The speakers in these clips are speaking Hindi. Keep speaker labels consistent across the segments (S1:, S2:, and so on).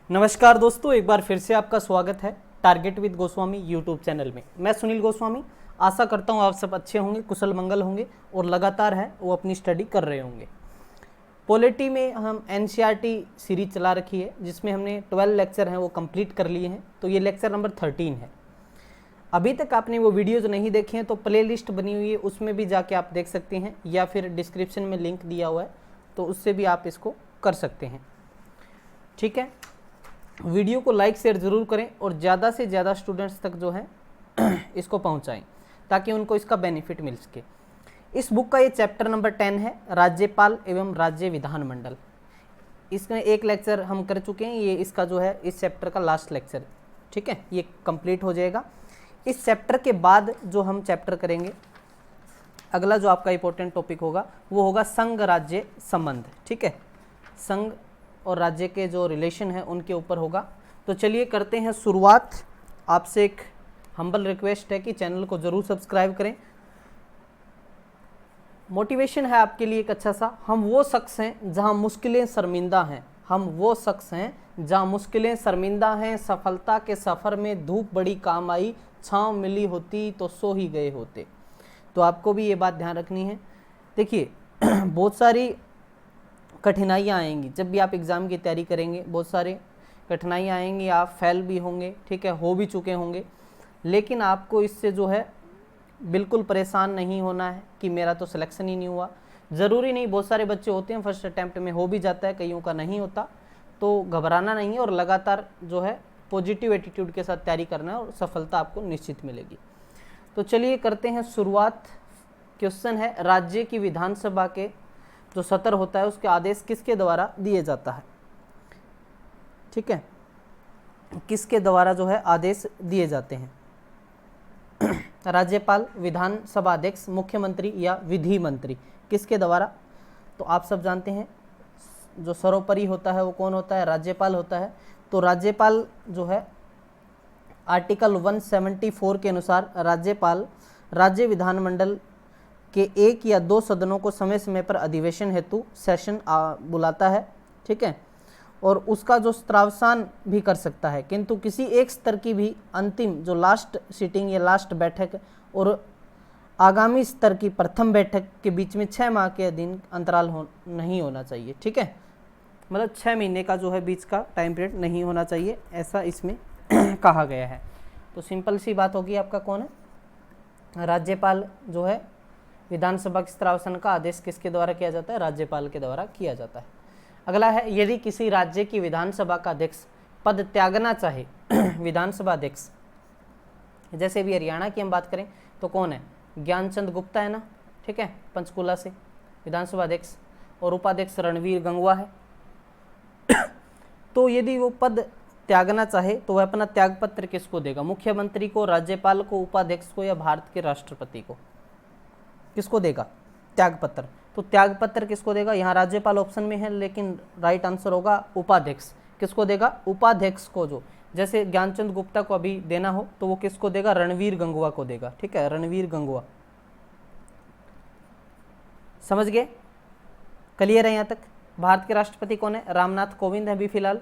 S1: नमस्कार दोस्तों, एक बार फिर से आपका स्वागत है target with Goswami YouTube channel में। मैं सुनील गोस्वामी। आशा करता हूँ आप सब अच्छे होंगे, कुशल मंगल होंगे और लगातार है वो अपनी स्टडी कर रहे होंगे। पॉलिटी में हम एनसीईआरटी सीरीज चला रखी है जिसमें हमने 12 लेक्चर हैं वो कंप्लीट कर लिए हैं। तो ये लेक्चर नंबर 13 है। अभी तक आपने वो वीडियोज़ नहीं देखे हैं तो प्ले लिस्ट बनी हुई है, उसमें भी जाके आप देख सकते हैं, या फिर डिस्क्रिप्शन में लिंक दिया हुआ है तो उससे भी आप इसको कर सकते हैं। ठीक है, वीडियो को लाइक शेयर ज़रूर करें और ज़्यादा से ज़्यादा स्टूडेंट्स तक जो है इसको पहुंचाएं ताकि उनको इसका बेनिफिट मिल सके। इस बुक का ये चैप्टर नंबर 10 है, राज्यपाल एवं राज्य विधानमंडल। इसमें एक लेक्चर हम कर चुके हैं, ये इसका जो है इस चैप्टर का लास्ट लेक्चर। ठीक है, ये कंप्लीट हो जाएगा। इस चैप्टर के बाद जो हम चैप्टर करेंगे, अगला जो आपका इंपॉर्टेंट टॉपिक होगा वो होगा संघ राज्य संबंध। ठीक है, संघ और राज्य के जो रिलेशन है उनके ऊपर होगा। तो चलिए करते हैं शुरुआत। आपसे एक हम्बल रिक्वेस्ट है कि चैनल को ज़रूर सब्सक्राइब करें। मोटिवेशन है आपके लिए एक अच्छा सा। हम वो शख्स हैं जहां मुश्किलें शर्मिंदा हैं, हम वो शख्स हैं जहां मुश्किलें शर्मिंदा हैं। सफलता के सफ़र में धूप बड़ी काम आई, छाँव मिली होती तो सो ही गए होते। तो आपको भी ये बात ध्यान रखनी है। देखिए बहुत सारी कठिनाइयाँ आएंगी जब भी आप एग्ज़ाम की तैयारी करेंगे, बहुत सारे कठिनाइयाँ आएंगी, आप फेल भी होंगे, ठीक है, हो भी चुके होंगे। लेकिन आपको इससे जो है बिल्कुल परेशान नहीं होना है कि मेरा तो सिलेक्शन ही नहीं हुआ। ज़रूरी नहीं, बहुत सारे बच्चे होते हैं फर्स्ट अटैम्प्ट में हो भी जाता है, कईयों का नहीं होता। तो घबराना नहीं है और लगातार जो है पॉजिटिव एटीट्यूड के साथ तैयारी करना है और सफलता आपको निश्चित मिलेगी। तो चलिए करते हैं शुरुआत। क्वेश्चन है, राज्य की विधानसभा के जो सत्र होता है उसके आदेश किसके द्वारा दिए जाता है। ठीक है, किसके द्वारा जो है आदेश दिए जाते हैं। राज्यपाल, विधानसभा अध्यक्ष, मुख्यमंत्री या विधि मंत्री, किसके द्वारा। तो आप सब जानते हैं जो सर्वोपरि होता है वो कौन होता है, राज्यपाल होता है। तो राज्यपाल जो है आर्टिकल 174 के अनुसार राज्यपाल राज्य विधानमंडल के एक या दो सदनों को समय समय पर अधिवेशन हेतु सेशन बुलाता है। ठीक है, और उसका जो स्त्रावसान भी कर सकता है, किंतु किसी एक स्तर की भी अंतिम जो लास्ट सीटिंग या लास्ट बैठक और आगामी स्तर की प्रथम बैठक के बीच में 6 माह के अधीन अंतराल नहीं होना चाहिए। ठीक है, मतलब 6 महीने का जो है बीच का टाइम पीरियड नहीं होना चाहिए, ऐसा इसमें कहा गया है। तो सिंपल सी बात होगी, आपका कौन है, राज्यपाल जो है विधानसभा के स्त्रावसान का आदेश किसके द्वारा किया जाता है, राज्यपाल के द्वारा किया जाता है। अगला है, यदि किसी राज्य की विधानसभा का अध्यक्ष पद त्यागना चाहे विधानसभा अध्यक्ष, जैसे भी हरियाणा की हम बात करें तो कौन है, ज्ञानचंद गुप्ता है ना। ठीक है, पंचकुला से विधानसभा अध्यक्ष, और उपाध्यक्ष रणवीर गंगवा है। तो यदि वो पद त्यागना चाहे तो वह अपना त्यागपत्र किसको देगा, मुख्यमंत्री को, राज्यपाल को, उपाध्यक्ष को या भारत के राष्ट्रपति को, किसको देगा त्यागपत्र। तो त्यागपत्र किसको देगा, यहाँ राज्यपाल ऑप्शन में है लेकिन राइट आंसर होगा उपाध्यक्ष। किसको देगा, उपाध्यक्ष को। जो जैसे ज्ञानचंद गुप्ता को अभी देना हो तो वो किसको देगा, रणवीर गंगवा को देगा। ठीक है, रणवीर गंगवा। समझ गए, क्लियर है यहाँ तक। भारत के राष्ट्रपति कौन है, रामनाथ कोविंद है अभी फिलहाल।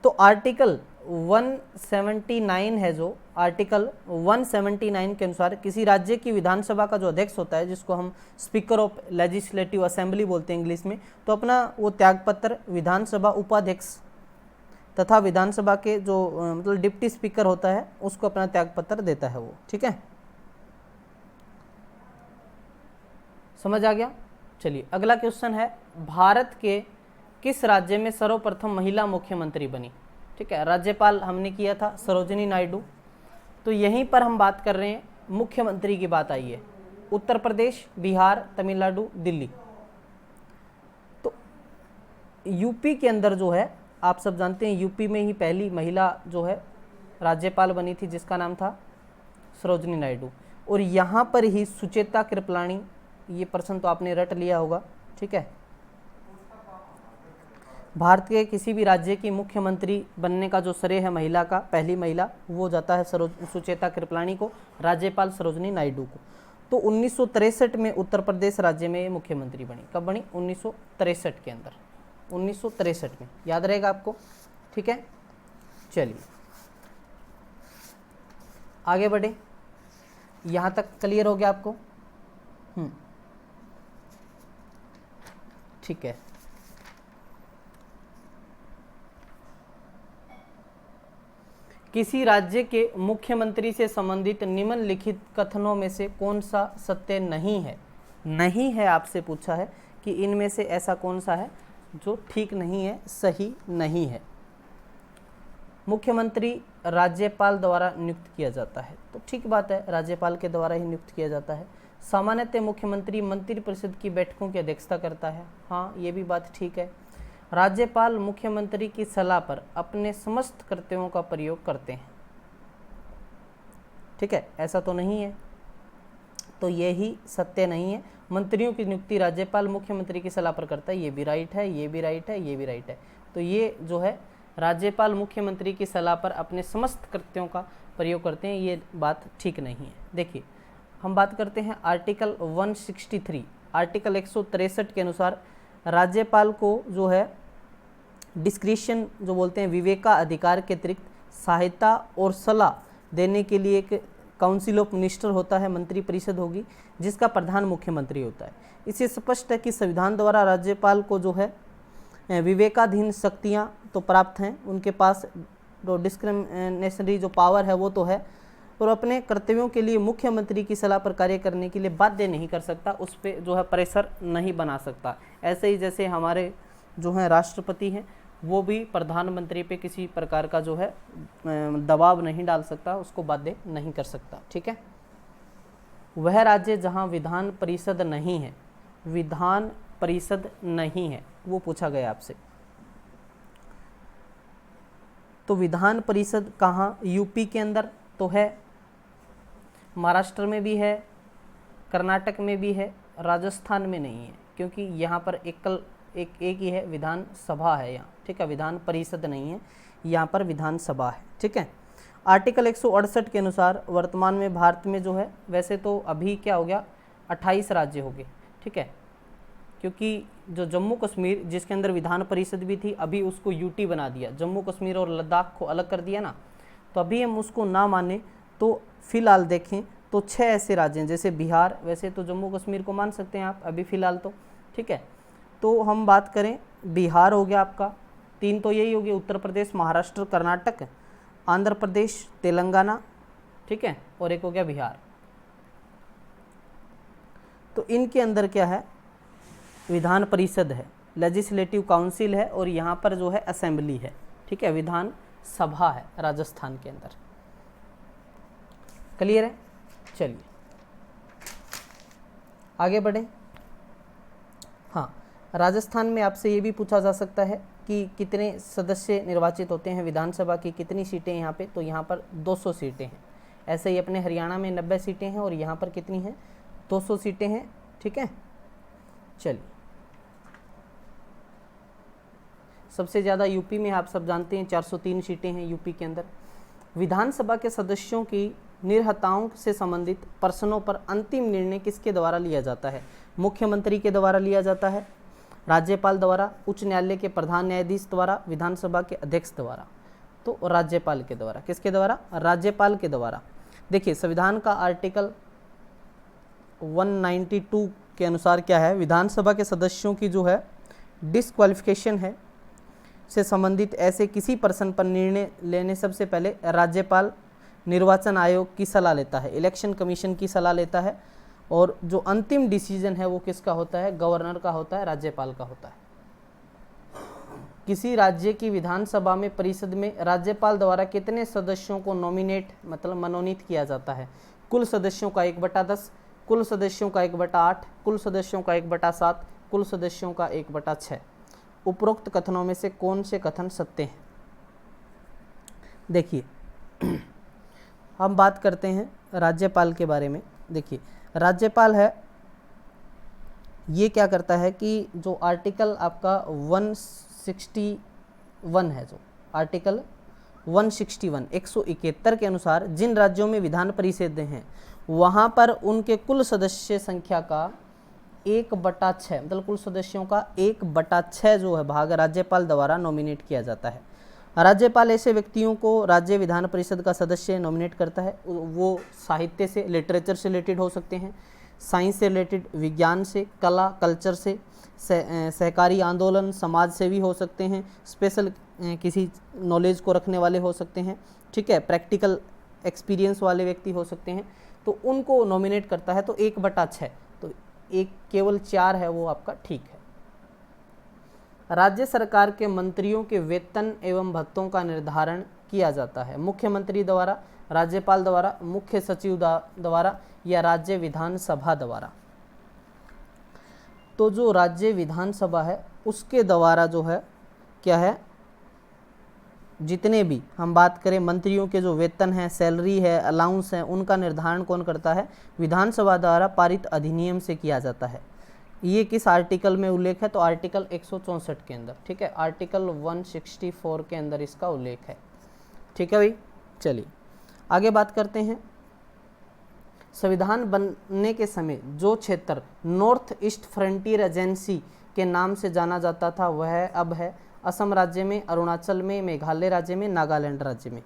S1: तो आर्टिकल 179 है, जो आर्टिकल 179 के अनुसार किसी राज्य की विधानसभा का जो अध्यक्ष होता है, जिसको हम स्पीकर ऑफ लेजिस्लेटिव असेंबली बोलते हैं इंग्लिश में, तो अपना वो त्यागपत्र विधानसभा उपाध्यक्ष तथा विधानसभा के जो मतलब डिप्टी स्पीकर होता है उसको अपना त्यागपत्र देता है वो। ठीक है, समझ आ गया। चलिए अगला क्वेश्चन है, भारत के किस राज्य में सर्वप्रथम महिला मुख्यमंत्री बनी। ठीक है, राज्यपाल हमने किया था सरोजिनी नायडू। तो यहीं पर हम बात कर रहे हैं मुख्यमंत्री की बात आई है, उत्तर प्रदेश, बिहार, तमिलनाडु, दिल्ली। तो यूपी के अंदर जो है आप सब जानते हैं, यूपी में ही पहली महिला जो है राज्यपाल बनी थी जिसका नाम था सरोजिनी नायडू। और यहाँ पर ही सुचेता कृपलानी, ये प्रश्न तो आपने रट लिया होगा। ठीक है, भारत के किसी भी राज्य की मुख्यमंत्री बनने का जो श्रेय है महिला का, पहली महिला, वो जाता है सुचेता कृपलानी को, राज्यपाल सरोजिनी नायडू को। तो 1963 में उत्तर प्रदेश राज्य में मुख्यमंत्री बनी। कब बनी, 1963 के अंदर। 1963 में, याद रहेगा आपको। ठीक है, चलिए आगे बढ़े। यहाँ तक क्लियर हो गया आपको? ठीक है। किसी राज्य के मुख्यमंत्री से संबंधित निम्नलिखित कथनों में से कौन सा सत्य नहीं है? नहीं है आपसे पूछा है कि इनमें से ऐसा कौन सा है जो ठीक नहीं है, सही नहीं है। मुख्यमंत्री राज्यपाल द्वारा नियुक्त किया जाता है, तो ठीक बात है, राज्यपाल के द्वारा ही नियुक्त किया जाता है। सामान्यतः मुख्यमंत्री मंत्रिपरिषद की बैठकों की अध्यक्षता करता है, हाँ ये भी बात ठीक है। राज्यपाल मुख्यमंत्री की सलाह पर अपने समस्त कर्तव्यों का प्रयोग करते हैं, ठीक है, ऐसा तो नहीं है, तो यही सत्य नहीं है। मंत्रियों की नियुक्ति राज्यपाल मुख्यमंत्री की सलाह पर करता है, ये भी राइट है, ये भी राइट है, ये भी राइट है। तो ये जो है राज्यपाल मुख्यमंत्री की सलाह पर अपने समस्त कृत्यों का प्रयोग करते हैं, ये बात ठीक नहीं है। देखिए हम बात करते हैं आर्टिकल 163, आर्टिकल 163 के अनुसार राज्यपाल को जो है डिस्क्रिशन जो बोलते हैं विवेका अधिकार के अतिरिक्त सहायता और सलाह देने के लिए एक काउंसिल ऑफ मिनिस्टर होता है, मंत्री परिषद होगी, जिसका प्रधान मुख्यमंत्री होता है। इससे स्पष्ट है कि संविधान द्वारा राज्यपाल को जो है विवेकाधीन शक्तियां तो प्राप्त हैं, उनके पास जो डिस्क्रिमिनेशनरी जो पावर है वो तो है, और अपने कर्तव्यों के लिए मुख्यमंत्री की सलाह पर कार्य करने के लिए बाध्य नहीं कर सकता, उस पर जो है प्रेशर नहीं बना सकता। ऐसे ही जैसे हमारे जो है राष्ट्रपति हैं, वो भी प्रधानमंत्री पे किसी प्रकार का जो है दबाव नहीं डाल सकता, उसको बाध्य नहीं कर सकता। ठीक है, वह राज्य जहां विधान परिषद नहीं है, विधान परिषद नहीं है, वो पूछा गया आपसे। तो विधान परिषद कहाँ? यूपी के अंदर तो है, महाराष्ट्र में भी है, कर्नाटक में भी है, राजस्थान में नहीं है, क्योंकि यहाँ पर एक ही है, विधान सभा है यहाँ। ठीक है, विधान परिषद नहीं है, यहाँ पर विधान सभा है। ठीक है, आर्टिकल 168 के अनुसार वर्तमान में भारत में जो है, वैसे तो अभी क्या हो गया 28 राज्य हो गए। ठीक है, क्योंकि जो जम्मू कश्मीर जिसके अंदर विधान परिषद भी थी, अभी उसको यूटी बना दिया, जम्मू कश्मीर और लद्दाख को अलग कर दिया ना, तो अभी हम उसको ना माने तो फिलहाल देखें तो 6 ऐसे राज्य हैं, जैसे बिहार, वैसे तो जम्मू कश्मीर को मान सकते हैं आप अभी फ़िलहाल तो। ठीक है, तो हम बात करें, बिहार हो गया आपका, 3 तो यही हो गए, उत्तर प्रदेश, महाराष्ट्र, कर्नाटक, आंध्र प्रदेश, तेलंगाना, ठीक है, और एक हो गया बिहार। तो इनके अंदर क्या है, विधान परिषद है, लेजिस्लेटिव काउंसिल है, और यहाँ पर जो है असेंबली है। ठीक है, विधान सभा है राजस्थान के अंदर। क्लियर है? चलिए आगे बढ़े। हाँ, राजस्थान में आपसे ये भी पूछा जा सकता है कि कितने सदस्य निर्वाचित होते हैं विधानसभा की, कितनी सीटें यहाँ पे, तो यहाँ पर 200 सीटें हैं। ऐसे ही अपने हरियाणा में 90 सीटें हैं, और यहाँ पर कितनी हैं, 200 सीटें हैं। ठीक है, चलिए सबसे ज़्यादा यूपी में आप सब जानते हैं 403 सीटें हैं यूपी के अंदर। विधानसभा के सदस्यों की निर्हताओं से संबंधित प्रश्नों पर अंतिम निर्णय किसके द्वारा लिया जाता है? मुख्यमंत्री के द्वारा लिया जाता है, राज्यपाल द्वारा, उच्च न्यायालय के प्रधान न्यायाधीश द्वारा, विधानसभा के अध्यक्ष द्वारा। तो राज्यपाल के द्वारा। किसके द्वारा? राज्यपाल के द्वारा। देखिए संविधान का आर्टिकल 192 के अनुसार क्या है, विधानसभा के सदस्यों की जो है डिस्क्वालिफिकेशन है से संबंधित ऐसे किसी प्रश्न पर निर्णय लेने सबसे पहले राज्यपाल निर्वाचन आयोग की सलाह लेता है, इलेक्शन कमीशन की सलाह लेता है, और जो अंतिम डिसीजन है वो किसका होता है? गवर्नर का होता है, राज्यपाल का होता है। किसी राज्य की विधानसभा में परिषद में राज्यपाल द्वारा कितने सदस्यों को नॉमिनेट मतलब मनोनीत किया जाता है? कुल सदस्यों का 1/10, कुल सदस्यों का 1/8, कुल सदस्यों का 1/7, कुल सदस्यों का 1/6। उपरोक्त कथनों में से कौन से कथन सत्य हैं? देखिए हम बात करते हैं राज्यपाल के बारे में। देखिए राज्यपाल है, ये क्या करता है कि जो आर्टिकल आपका 161 है, जो आर्टिकल 161 171 के अनुसार जिन राज्यों में विधान परिषदें हैं वहाँ पर उनके कुल सदस्य संख्या का 1/6 मतलब कुल सदस्यों का 1/6 जो है भाग राज्यपाल द्वारा नॉमिनेट किया जाता है। राज्यपाल ऐसे व्यक्तियों को राज्य विधान परिषद का सदस्य नॉमिनेट करता है। वो साहित्य से, लिटरेचर से रिलेटेड हो सकते हैं, साइंस से रिलेटेड, विज्ञान से, कला कल्चर से, सहकारी आंदोलन, समाज सेवी हो सकते हैं, स्पेशल किसी नॉलेज को रखने वाले हो सकते हैं, ठीक है, प्रैक्टिकल एक्सपीरियंस वाले व्यक्ति हो सकते हैं, तो उनको नॉमिनेट करता है। तो 1/6, तो एक केवल 4 है वो आपका ठीक है। राज्य सरकार के मंत्रियों के वेतन एवं भत्तों का निर्धारण किया जाता है मुख्यमंत्री द्वारा, राज्यपाल द्वारा, मुख्य सचिव द्वारा या राज्य विधानसभा द्वारा। तो जो राज्य विधानसभा है उसके द्वारा जो है क्या है, जितने भी हम बात करें मंत्रियों के जो वेतन है, सैलरी है, अलाउंस है, उनका निर्धारण कौन करता है? विधानसभा द्वारा पारित अधिनियम से किया जाता है। ये किस आर्टिकल में उल्लेख है? तो आर्टिकल 164 के अंदर, ठीक है, आर्टिकल 164 के अंदर इसका उल्लेख है, ठीक है भाई। चलिए आगे बात करते हैं। संविधान बनने के समय जो क्षेत्र नॉर्थ ईस्ट फ्रंटियर एजेंसी के नाम से जाना जाता था वह अब है असम राज्य में, अरुणाचल में, मेघालय राज्य में, नागालैंड राज्य में।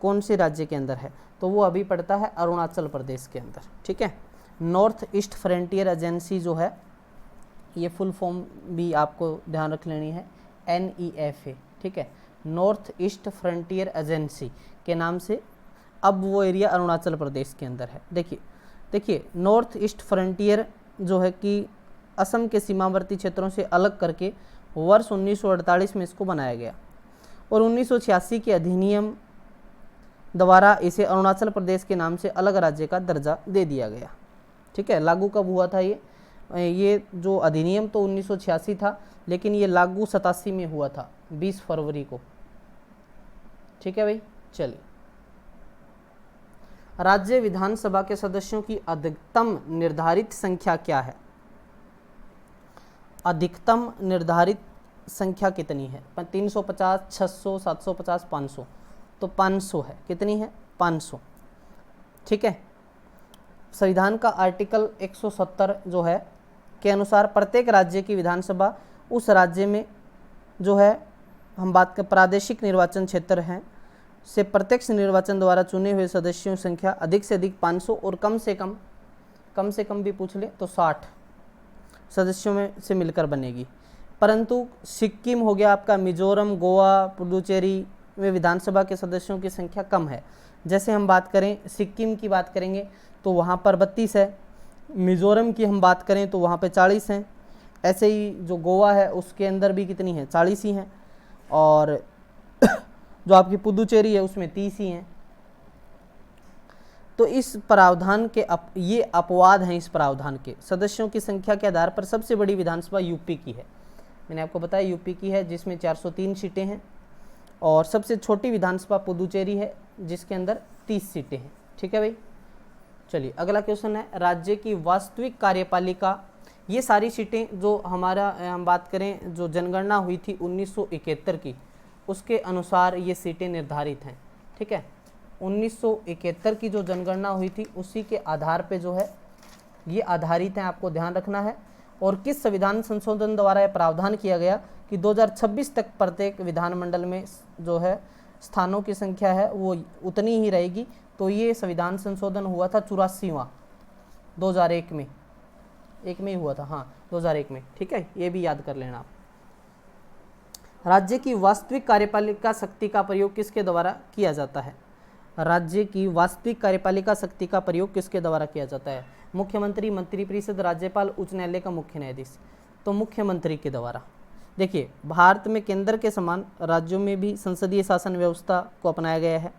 S1: कौन से राज्य के अंदर है? तो वो अभी पड़ता है अरुणाचल प्रदेश के अंदर, ठीक है। नॉर्थ ईस्ट फ्रंटियर एजेंसी जो है, ये फुल फॉर्म भी आपको ध्यान रख लेनी है, NEFA, ठीक है, नॉर्थ ईस्ट फ्रंटियर एजेंसी के नाम से अब वो एरिया अरुणाचल प्रदेश के अंदर है। देखिए नॉर्थ ईस्ट फ्रंटियर जो है कि असम के सीमावर्ती क्षेत्रों से अलग करके वर्ष 1948 में इसको बनाया गया और 1986 के अधिनियम द्वारा इसे अरुणाचल प्रदेश के नाम से अलग राज्य का दर्जा दे दिया गया, ठीक है। लागू कब हुआ था ये जो अधिनियम तो 1986 था, लेकिन ये लागू 87 में हुआ था, 20 फरवरी को, ठीक है भाई। चलिए, राज्य विधानसभा के सदस्यों की अधिकतम निर्धारित संख्या क्या है? अधिकतम निर्धारित संख्या कितनी है? 350, 600, 750, 500। तो 500 है। कितनी है? 500, ठीक है। संविधान का आर्टिकल 170 जो है के अनुसार प्रत्येक राज्य की विधानसभा उस राज्य में जो है, हम बात कर प्रादेशिक निर्वाचन क्षेत्र हैं, से प्रत्यक्ष निर्वाचन द्वारा चुने हुए सदस्यों की संख्या अधिक से अधिक 500 और कम से कम भी पूछ ले तो 60 सदस्यों में से मिलकर बनेगी। परंतु सिक्किम हो गया आपका, मिजोरम, गोवा, पुडुचेरी में विधानसभा के सदस्यों की संख्या कम है। जैसे हम बात करें सिक्किम की बात करेंगे तो वहाँ पर 32 है, मिजोरम की हम बात करें तो वहाँ पे 40 हैं, ऐसे ही जो गोवा है उसके अंदर भी कितनी है? 40 ही हैं, और जो आपकी पुडुचेरी है उसमें 30 ही हैं। तो इस प्रावधान के ये अपवाद हैं। इस प्रावधान के सदस्यों की संख्या के आधार पर सबसे बड़ी विधानसभा यूपी की है, मैंने आपको बताया यूपी की है, जिसमें 403 सीटें हैं, और सबसे छोटी विधानसभा पुडुचेरी है जिसके अंदर 30 सीटें हैं, ठीक है भाई। चलिए अगला क्वेश्चन है, राज्य की वास्तविक कार्यपालिका, ये सारी सीटें जो हमारा हम बात करें जो जनगणना हुई थी 1971 की, उसके अनुसार ये सीटें निर्धारित हैं, ठीक है। 1971 की जो जनगणना हुई थी उसी के आधार पे जो है ये आधारित हैं, आपको ध्यान रखना है। और किस संविधान संशोधन द्वारा यह प्रावधान किया गया कि 2026 तक प्रत्येक विधानमंडल में जो है स्थानों की संख्या है वो उतनी ही रहेगी। तो ये संविधान संशोधन हुआ था 84वां 2001 में, एक में ही हुआ था, हाँ 2001 में, ठीक है, ये भी याद कर लेना आप। राज्य की वास्तविक कार्यपालिका शक्ति का प्रयोग किसके द्वारा किया जाता है? राज्य की वास्तविक कार्यपालिका शक्ति का प्रयोग किसके द्वारा किया जाता है? मुख्यमंत्री, मंत्रिपरिषद, राज्यपाल, उच्च न्यायालय का मुख्य न्यायाधीश। तो मुख्यमंत्री के द्वारा। देखिए भारत में केंद्र के समान राज्यों में भी संसदीय शासन व्यवस्था को अपनाया गया है।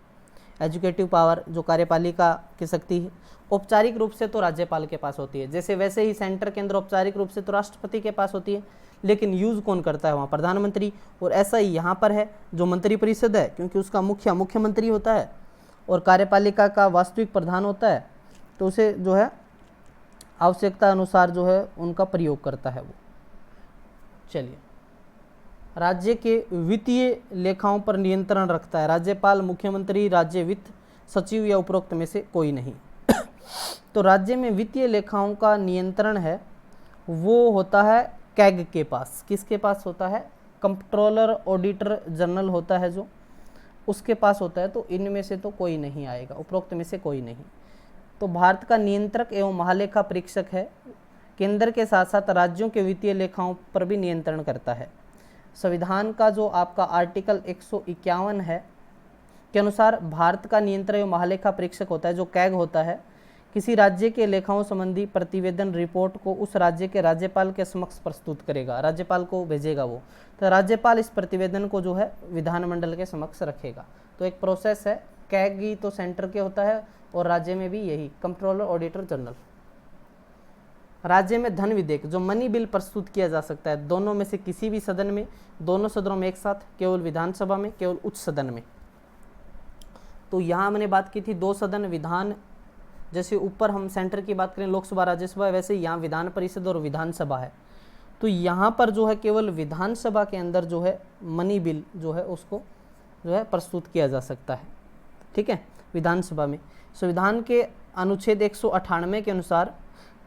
S1: एजुकेटिव पावर जो कार्यपालिका की शक्ति है औपचारिक रूप से तो राज्यपाल के पास होती है, जैसे वैसे ही सेंटर के अंदर औपचारिक रूप से तो राष्ट्रपति के पास होती है, लेकिन यूज़ कौन करता है वहाँ? प्रधानमंत्री। और ऐसा ही यहाँ पर है, जो मंत्रिपरिषद है क्योंकि उसका मुख्यमंत्री होता है और कार्यपालिका का वास्तविक प्रधान होता है, तो उसे जो है आवश्यकता अनुसार जो है उनका प्रयोग करता है वो। चलिए, राज्य के वित्तीय लेखाओं पर नियंत्रण रखता है राज्यपाल, मुख्यमंत्री, राज्य वित्त सचिव या उपरोक्त में से कोई नहीं। तो राज्य में वित्तीय लेखाओं का नियंत्रण है वो होता है कैग के पास। किसके पास होता है? कंट्रोलर ऑडिटर जनरल होता है जो, उसके पास होता है। तो इनमें से तो कोई नहीं आएगा, उपरोक्त में से कोई नहीं। तो भारत का नियंत्रक एवं महालेखा परीक्षक है, केंद्र के साथ साथ राज्यों के वित्तीय लेखाओं पर भी नियंत्रण करता है। संविधान का जो आपका आर्टिकल 151 है के अनुसार भारत का नियंत्रक एवं महालेखा परीक्षक होता है जो कैग होता है, किसी राज्य के लेखाओं संबंधी प्रतिवेदन रिपोर्ट को उस राज्य के राज्यपाल के समक्ष प्रस्तुत करेगा, राज्यपाल को भेजेगा वो। तो राज्यपाल इस प्रतिवेदन को जो है विधानमंडल के समक्ष रखेगा। तो एक प्रोसेस है, कैग ही तो सेंटर के होता है और राज्य में भी यही कंट्रोलर ऑडिटर जनरल। राज्य में धन विधेयक जो मनी बिल प्रस्तुत किया जा सकता है दोनों में से किसी भी सदन में, दोनों सदनों में एक साथ, केवल विधानसभा में, केवल उच्च सदन में। तो यहाँ हमने बात की थी दो सदन विधान, जैसे ऊपर हम सेंटर की बात करें लोकसभा राज्यसभा, वैसे यहाँ विधान परिषद और विधानसभा है। तो यहाँ पर जो है केवल विधानसभा के अंदर जो है मनी बिल जो है उसको जो है प्रस्तुत किया जा सकता है, ठीक है, विधानसभा में। संविधान के अनुच्छेद 198 के अनुसार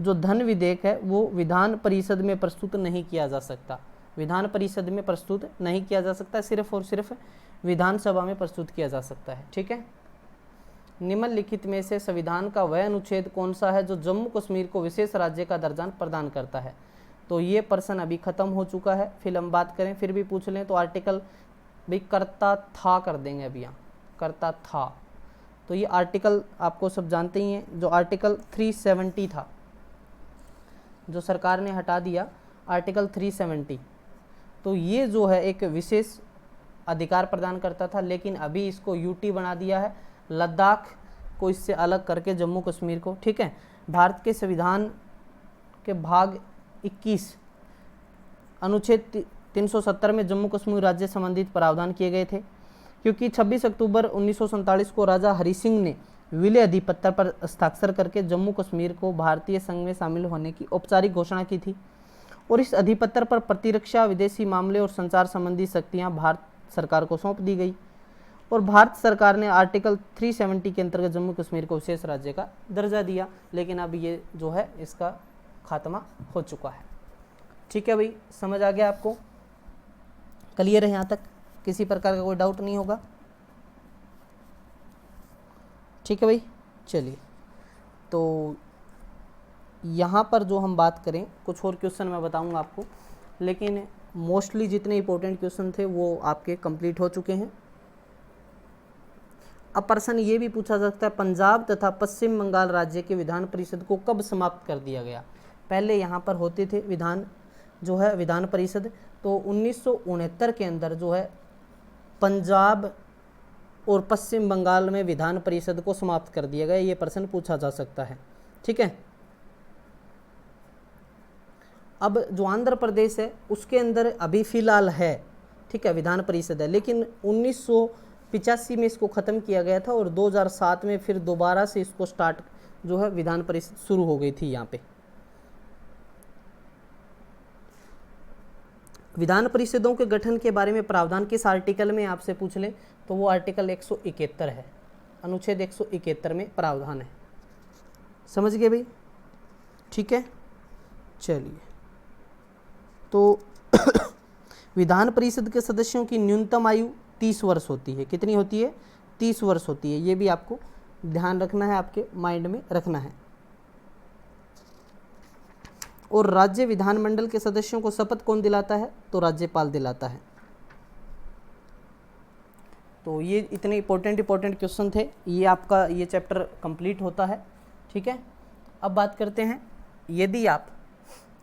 S1: जो धन विधेयक है वो विधान परिषद में प्रस्तुत नहीं किया जा सकता, विधान परिषद में प्रस्तुत नहीं किया जा सकता, सिर्फ और सिर्फ विधानसभा में प्रस्तुत किया जा सकता है, ठीक है। निम्नलिखित में से संविधान का वह अनुच्छेद कौन सा है जो जम्मू कश्मीर को विशेष राज्य का दर्जा प्रदान करता है? तो ये प्रश्न अभी खत्म हो चुका है। फिर हम बात करें, फिर भी पूछ लें तो आर्टिकल भी करता था कर देंगे अभी, यहाँ करता था। तो ये आर्टिकल आपको सब जानते ही हैं, जो आर्टिकल 370 था जो सरकार ने हटा दिया, आर्टिकल 370। तो ये जो है एक विशेष अधिकार प्रदान करता था, लेकिन अभी इसको यूटी बना दिया है, लद्दाख को इससे अलग करके जम्मू कश्मीर को, ठीक है। भारत के संविधान के भाग 21 अनुच्छेद 370 में जम्मू कश्मीर राज्य संबंधित प्रावधान किए गए थे, क्योंकि 26 अक्टूबर 1947 को राजा हरि सिंह ने विलय अधिपत्र पर हस्ताक्षर करके जम्मू कश्मीर को भारतीय संघ में शामिल होने की औपचारिक घोषणा की थी, और इस अधिपत्र पर प्रतिरक्षा, विदेशी मामले और संचार संबंधी शक्तियां भारत सरकार को सौंप दी गई, और भारत सरकार ने आर्टिकल 370 के अंतर्गत जम्मू कश्मीर को विशेष राज्य का दर्जा दिया। लेकिन अब ये जो है इसका खात्मा हो चुका है, ठीक है भाई, समझ आ गया आपको? क्लियर है यहाँ तक? किसी प्रकार का कोई डाउट नहीं होगा? ठीक है भाई, चलिए। तो यहाँ पर जो हम बात करें, कुछ और क्वेश्चन मैं बताऊंगा आपको, लेकिन मोस्टली जितने इंपॉर्टेंट क्वेश्चन थे वो आपके कंप्लीट हो चुके हैं। अब प्रश्न ये भी पूछा सकता है, पंजाब तथा पश्चिम बंगाल राज्य के विधान परिषद को कब समाप्त कर दिया गया? पहले यहाँ पर होते थे विधान परिषद, तो 1969 के अंदर जो है पंजाब और पश्चिम बंगाल में विधान परिषद को समाप्त कर दिया गया। ये प्रश्न पूछा जा सकता है, ठीक है। अब जो आंध्र प्रदेश है उसके अंदर अभी फिलहाल है, ठीक है, विधान परिषद है, लेकिन 1985 में इसको ख़त्म किया गया था और 2007 में फिर दोबारा से इसको स्टार्ट जो है विधान परिषद शुरू हो गई थी। यहाँ पे विधान परिषदों के गठन के बारे में प्रावधान किस आर्टिकल में आपसे पूछ ले तो वो आर्टिकल 171 है, अनुच्छेद 171 में प्रावधान है। समझ गए भाई, ठीक है। चलिए, तो विधान परिषद के सदस्यों की न्यूनतम आयु 30 वर्ष होती है। कितनी होती है? 30 वर्ष होती है। ये भी आपको ध्यान रखना है, आपके माइंड में रखना है। और राज्य विधानमंडल के सदस्यों को शपथ कौन दिलाता है? तो राज्यपाल दिलाता है। तो ये इतने इंपॉर्टेंट क्वेश्चन थे। ये आपका ये चैप्टर कंप्लीट होता है, ठीक है। अब बात करते हैं, यदि आप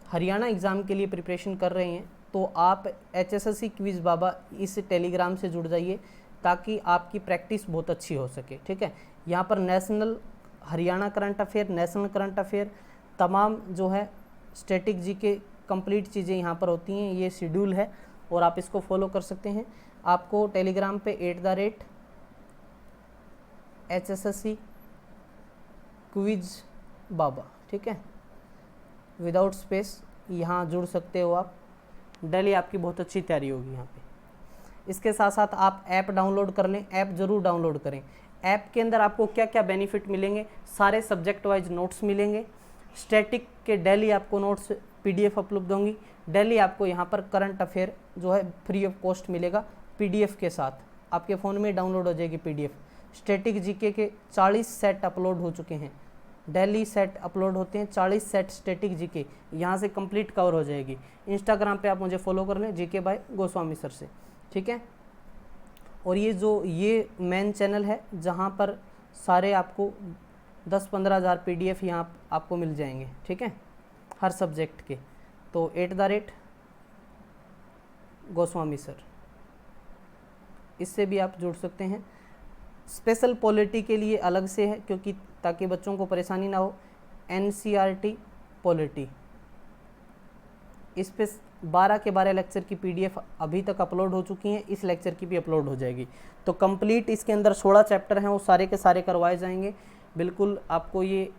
S1: हरियाणा एग्ज़ाम के लिए प्रिपरेशन कर रहे हैं तो आप HSSC क्विज़ बाबा इस टेलीग्राम से जुड़ जाइए ताकि आपकी प्रैक्टिस बहुत अच्छी हो सके, ठीक है। यहाँ पर national Haryana current affair, national current affair, तमाम जो है स्टैटिक जीके कंप्लीट चीज़ें यहाँ पर होती हैं। ये शेड्यूल है और आप इसको फॉलो कर सकते हैं। आपको टेलीग्राम पे @HSSC क्विज़ बाबा, ठीक है, विदाउट स्पेस, यहाँ जुड़ सकते हो आप। डेली आपकी बहुत अच्छी तैयारी होगी यहाँ पे। इसके साथ साथ आप ऐप डाउनलोड कर लें, ऐप ज़रूर डाउनलोड करें। ऐप के अंदर आपको क्या क्या बेनिफिट मिलेंगे? सारे सब्जेक्ट वाइज नोट्स मिलेंगे, स्टैटिक के डेली आपको नोट्स PDF उपलब्ध होंगी। डेली आपको यहाँ पर करंट अफेयर जो है फ्री ऑफ कॉस्ट मिलेगा PDF के साथ, आपके फ़ोन में डाउनलोड हो जाएगी PDF। स्टैटिक जीके के 40 सेट अपलोड हो चुके हैं, डेली सेट अपलोड होते हैं 40 सेट स्टैटिक जीके, यहाँ से कंप्लीट कवर हो जाएगी। इंस्टाग्राम पे आप मुझे फॉलो कर लें जीके बाय गोस्वामी सर से, ठीक है। और ये मेन चैनल है जहाँ पर सारे आपको 10-15 हज़ार PDF यहाँ आपको मिल जाएंगे, ठीक है, हर सब्जेक्ट के। तो @गोस्वामी सर, इससे भी आप जुड़ सकते हैं। स्पेशल पॉलिटी के लिए अलग से है, क्योंकि ताकि बच्चों को परेशानी ना हो। NCERT पॉलिटी, इस पे 12 के 12 लेक्चर की PDF अभी तक अपलोड हो चुकी हैं, इस लेक्चर की भी अपलोड हो जाएगी। तो कंप्लीट इसके अंदर 16 चैप्टर हैं, वो सारे के सारे करवाए जाएंगे। बिल्कुल आपको ये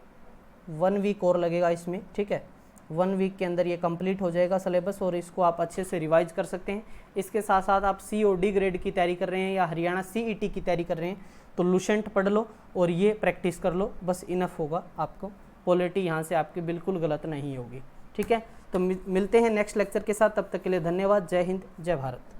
S1: 1 वीक और लगेगा इसमें, ठीक है। 1 वीक के अंदर ये कंप्लीट हो जाएगा सिलेबस, और इसको आप अच्छे से रिवाइज कर सकते हैं। इसके साथ साथ आप C और D ग्रेड की तैयारी कर रहे हैं या हरियाणा CET की तैयारी कर रहे हैं तो लुसेंट पढ़ लो और ये प्रैक्टिस कर लो, बस इनफ होगा आपको। पॉलिटी यहाँ से आपकी बिल्कुल गलत नहीं होगी, ठीक है। तो मिलते हैं नेक्स्ट लेक्चर के साथ, तब तक के लिए धन्यवाद। जय हिंद, जय भारत।